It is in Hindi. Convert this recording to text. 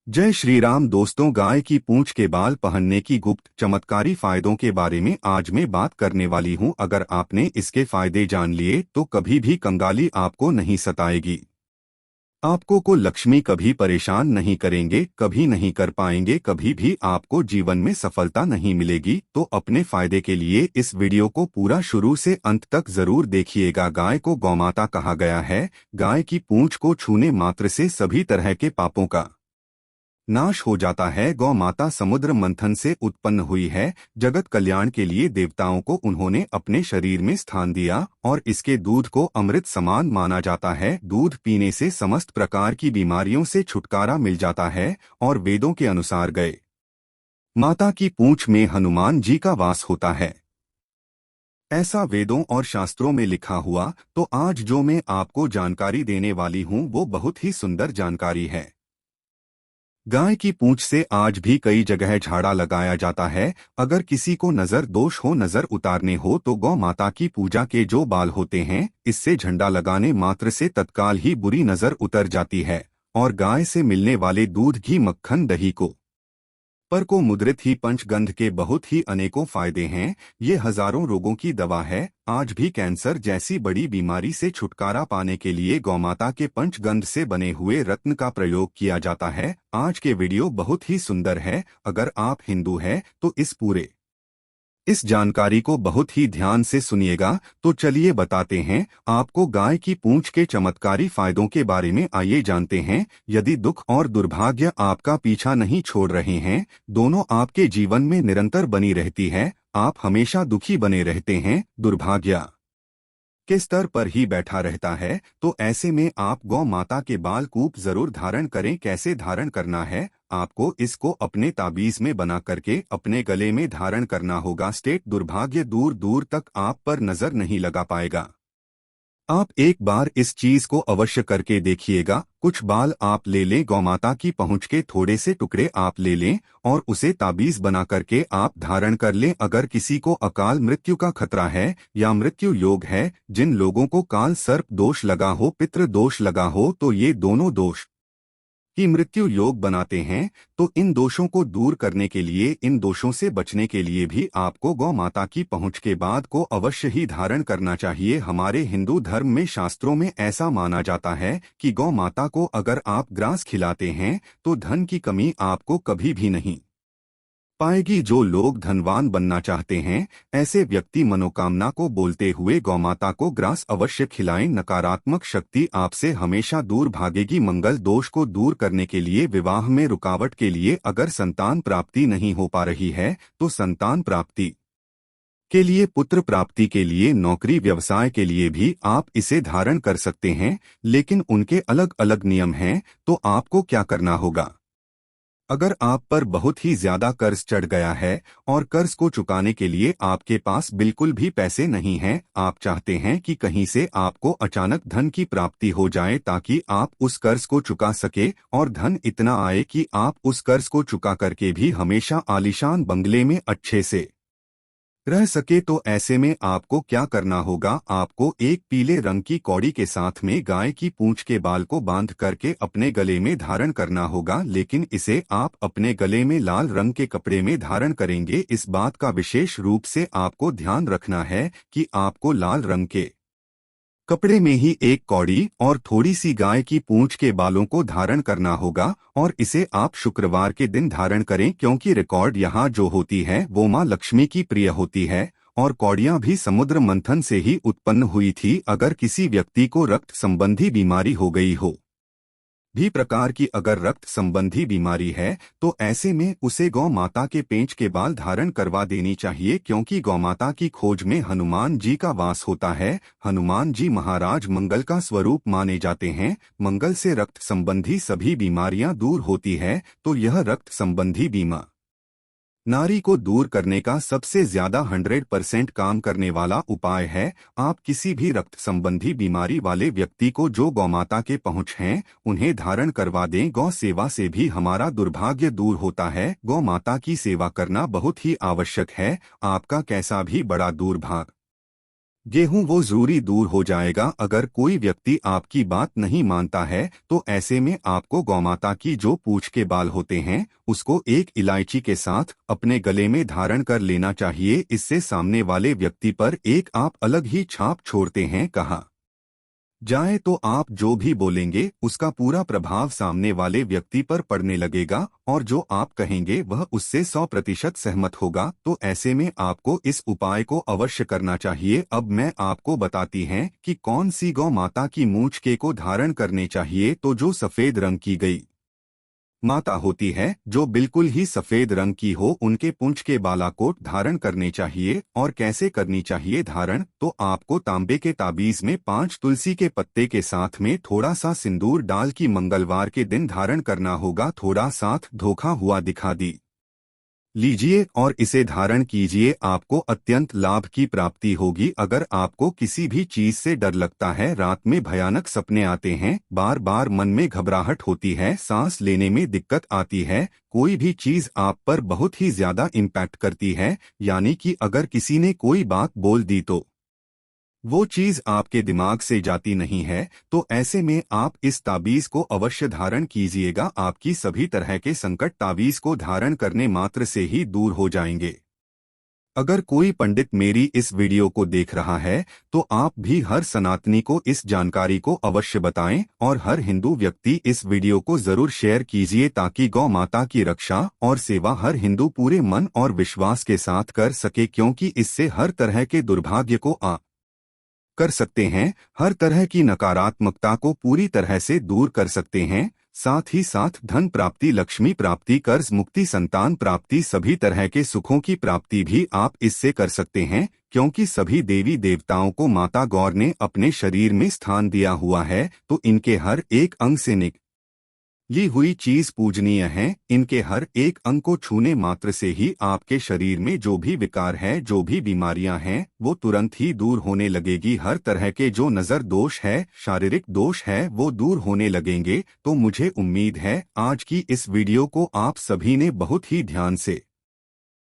जय श्री राम दोस्तों, गाय की पूंछ के बाल पहनने की गुप्त चमत्कारी फायदों के बारे में आज मैं बात करने वाली हूं। अगर आपने इसके फायदे जान लिए तो कभी भी कंगाली आपको नहीं सताएगी। आपको को लक्ष्मी कभी परेशान नहीं करेंगे, कभी नहीं कर पाएंगे, कभी भी आपको जीवन में सफलता नहीं मिलेगी। तो अपने फायदे के लिए इस वीडियो को पूरा शुरू से अंत तक जरूर देखिएगा। गाय को गौमाता कहा गया है। गाय की पूंछ को छूने मात्र से सभी तरह के पापों का नाश हो जाता है। गौ माता समुद्र मंथन से उत्पन्न हुई है। जगत कल्याण के लिए देवताओं को उन्होंने अपने शरीर में स्थान दिया और इसके दूध को अमृत समान माना जाता है। दूध पीने से समस्त प्रकार की बीमारियों से छुटकारा मिल जाता है और वेदों के अनुसार गए माता की पूंछ में हनुमान जी का वास होता है, ऐसा वेदों और शास्त्रों में लिखा हुआ। तो आज जो मैं आपको जानकारी देने वाली हूँ वो बहुत ही सुंदर जानकारी है। गाय की पूंछ से आज भी कई जगह झाड़ा लगाया जाता है। अगर किसी को नजर दोष हो, नजर उतारने हो, तो गौ माता की पूजा के जो बाल होते हैं, इससे झंडा लगाने मात्र से तत्काल ही बुरी नजर उतर जाती है और गाय से मिलने वाले दूध, घी, मक्खन, दही को पर को मुद्रित ही पंचगंध के बहुत ही अनेकों फायदे हैं। ये हजारों रोगों की दवा है। आज भी कैंसर जैसी बड़ी बीमारी से छुटकारा पाने के लिए गौमाता के पंचगंध से बने हुए रत्न का प्रयोग किया जाता है। आज के वीडियो बहुत ही सुंदर है। अगर आप हिंदू हैं तो इस जानकारी को बहुत ही ध्यान से सुनिएगा। तो चलिए बताते हैं आपको गाय की पूंछ के चमत्कारी फायदों के बारे में। आइए जानते हैं। यदि दुख और दुर्भाग्य आपका पीछा नहीं छोड़ रहे हैं, दोनों आपके जीवन में निरंतर बनी रहती है, आप हमेशा दुखी बने रहते हैं, दुर्भाग्य के स्तर पर ही बैठा रहता है, तो ऐसे में आप गौ माता के बाल कूप जरूर धारण करें। कैसे धारण करना है? आपको इसको अपने ताबीज में बना करके अपने गले में धारण करना होगा। स्टेट दुर्भाग्य दूर दूर तक आप पर नजर नहीं लगा पाएगा। आप एक बार इस चीज को अवश्य करके देखिएगा। कुछ बाल आप ले लें, गौमाता की पहुंच के थोड़े से टुकड़े आप ले लें और उसे ताबीज बना करके आप धारण कर लें। अगर किसी को अकाल मृत्यु का खतरा है या मृत्यु योग है, जिन लोगों को काल सर्प दोष लगा हो, पितृ दोष लगा हो, तो ये दोनों दोष की मृत्यु योग बनाते हैं। तो इन दोषों को दूर करने के लिए, इन दोषों से बचने के लिए भी आपको गौ माता की पहुंच के बाद को अवश्य ही धारण करना चाहिए। हमारे हिंदू धर्म में, शास्त्रों में ऐसा माना जाता है कि गौ माता को अगर आप ग्रास खिलाते हैं तो धन की कमी आपको कभी भी नहीं पाएगी। जो लोग धनवान बनना चाहते हैं, ऐसे व्यक्ति मनोकामना को बोलते हुए गौमाता को ग्रास अवश्य खिलाएं। नकारात्मक शक्ति आपसे हमेशा दूर भागेगी। मंगल दोष को दूर करने के लिए, विवाह में रुकावट के लिए, अगर संतान प्राप्ति नहीं हो पा रही है तो संतान प्राप्ति के लिए, पुत्र प्राप्ति के लिए, नौकरी व्यवसाय के लिए भी आप इसे धारण कर सकते हैं। लेकिन उनके अलग अलग नियम हैं। तो आपको क्या करना होगा? अगर आप पर बहुत ही ज्यादा कर्ज चढ़ गया है और कर्ज को चुकाने के लिए आपके पास बिल्कुल भी पैसे नहीं हैं, आप चाहते हैं कि कहीं से आपको अचानक धन की प्राप्ति हो जाए ताकि आप उस कर्ज को चुका सके और धन इतना आए कि आप उस कर्ज को चुका करके भी हमेशा आलीशान बंगले में अच्छे से रह सके, तो ऐसे में आपको क्या करना होगा? आपको एक पीले रंग की कौड़ी के साथ में गाय की पूंछ के बाल को बांध करके अपने गले में धारण करना होगा। लेकिन इसे आप अपने गले में लाल रंग के कपड़े में धारण करेंगे। इस बात का विशेष रूप से आपको ध्यान रखना है कि आपको लाल रंग के कपड़े में ही एक कौड़ी और थोड़ी सी गाय की पूंछ के बालों को धारण करना होगा और इसे आप शुक्रवार के दिन धारण करें, क्योंकि रिकॉर्ड यहाँ जो होती है वो माँ लक्ष्मी की प्रिय होती है और कौड़ियाँ भी समुद्र मंथन से ही उत्पन्न हुई थी। अगर किसी व्यक्ति को रक्त संबंधी बीमारी हो गई हो, भी प्रकार की अगर रक्त संबंधी बीमारी है, तो ऐसे में उसे गौ माता के पेंच के बाल धारण करवा देनी चाहिए, क्योंकि गौ माता की खोज में हनुमान जी का वास होता है। हनुमान जी महाराज मंगल का स्वरूप माने जाते हैं। मंगल से रक्त संबंधी सभी बीमारियां दूर होती है। तो यह रक्त संबंधी बीमा नारी को दूर करने का सबसे ज्यादा 100% काम करने वाला उपाय है। आप किसी भी रक्त संबंधी बीमारी वाले व्यक्ति को जो गौमाता के पहुंच हैं, उन्हें धारण करवा दें। गौ सेवा से भी हमारा दुर्भाग्य दूर होता है। गौ माता की सेवा करना बहुत ही आवश्यक है। आपका कैसा भी बड़ा दुर्भाग्य गेहूं वो जरूरी दूर हो जाएगा। अगर कोई व्यक्ति आपकी बात नहीं मानता है तो ऐसे में आपको गौमाता की जो पूंछ के बाल होते हैं उसको एक इलायची के साथ अपने गले में धारण कर लेना चाहिए। इससे सामने वाले व्यक्ति पर एक आप अलग ही छाप छोड़ते हैं। कहा जाए तो आप जो भी बोलेंगे उसका पूरा प्रभाव सामने वाले व्यक्ति पर पड़ने लगेगा और जो आप कहेंगे वह उससे 100% सहमत होगा। तो ऐसे में आपको इस उपाय को अवश्य करना चाहिए। अब मैं आपको बताती हैं कि कौन सी गौ माता की मूंछ के को धारण करने चाहिए। तो जो सफेद रंग की गई माता होती है जो बिल्कुल ही सफेद रंग की हो उनके पुंछ के बालाकोट धारण करने चाहिए। और कैसे करनी चाहिए धारण, तो आपको तांबे के ताबीज में 5 तुलसी के पत्ते के साथ में थोड़ा सा सिंदूर डाल की मंगलवार के दिन धारण करना होगा। थोड़ा साथ धोखा हुआ दिखा दी लीजिए और इसे धारण कीजिए। आपको अत्यंत लाभ की प्राप्ति होगी। अगर आपको किसी भी चीज से डर लगता है, रात में भयानक सपने आते हैं, बार बार मन में घबराहट होती है, सांस लेने में दिक्कत आती है, कोई भी चीज आप पर बहुत ही ज्यादा इम्पैक्ट करती है, यानी कि अगर किसी ने कोई बात बोल दी तो वो चीज आपके दिमाग से जाती नहीं है, तो ऐसे में आप इस ताबीज को अवश्य धारण कीजिएगा। आपकी सभी तरह के संकट ताबीज को धारण करने मात्र से ही दूर हो जाएंगे। अगर कोई पंडित मेरी इस वीडियो को देख रहा है तो आप भी हर सनातनी को इस जानकारी को अवश्य बताएं और हर हिंदू व्यक्ति इस वीडियो को जरूर शेयर कीजिए ताकि गौ माता की रक्षा और सेवा हर हिंदू पूरे मन और विश्वास के साथ कर सके, क्योंकि इससे हर तरह के दुर्भाग्य को कर सकते हैं, हर तरह की नकारात्मकता को पूरी तरह से दूर कर सकते हैं। साथ ही साथ धन प्राप्ति, लक्ष्मी प्राप्ति, कर्ज मुक्ति, संतान प्राप्ति, सभी तरह के सुखों की प्राप्ति भी आप इससे कर सकते हैं, क्योंकि सभी देवी देवताओं को माता गौर ने अपने शरीर में स्थान दिया हुआ है। तो इनके हर एक अंग से ली हुई चीज पूजनीय है। इनके हर एक अंग को छूने मात्र से ही आपके शरीर में जो भी विकार है, जो भी बीमारियां हैं, वो तुरंत ही दूर होने लगेगी। हर तरह के जो नजर दोष है, शारीरिक दोष है, वो दूर होने लगेंगे। तो मुझे उम्मीद है आज की इस वीडियो को आप सभी ने बहुत ही ध्यान से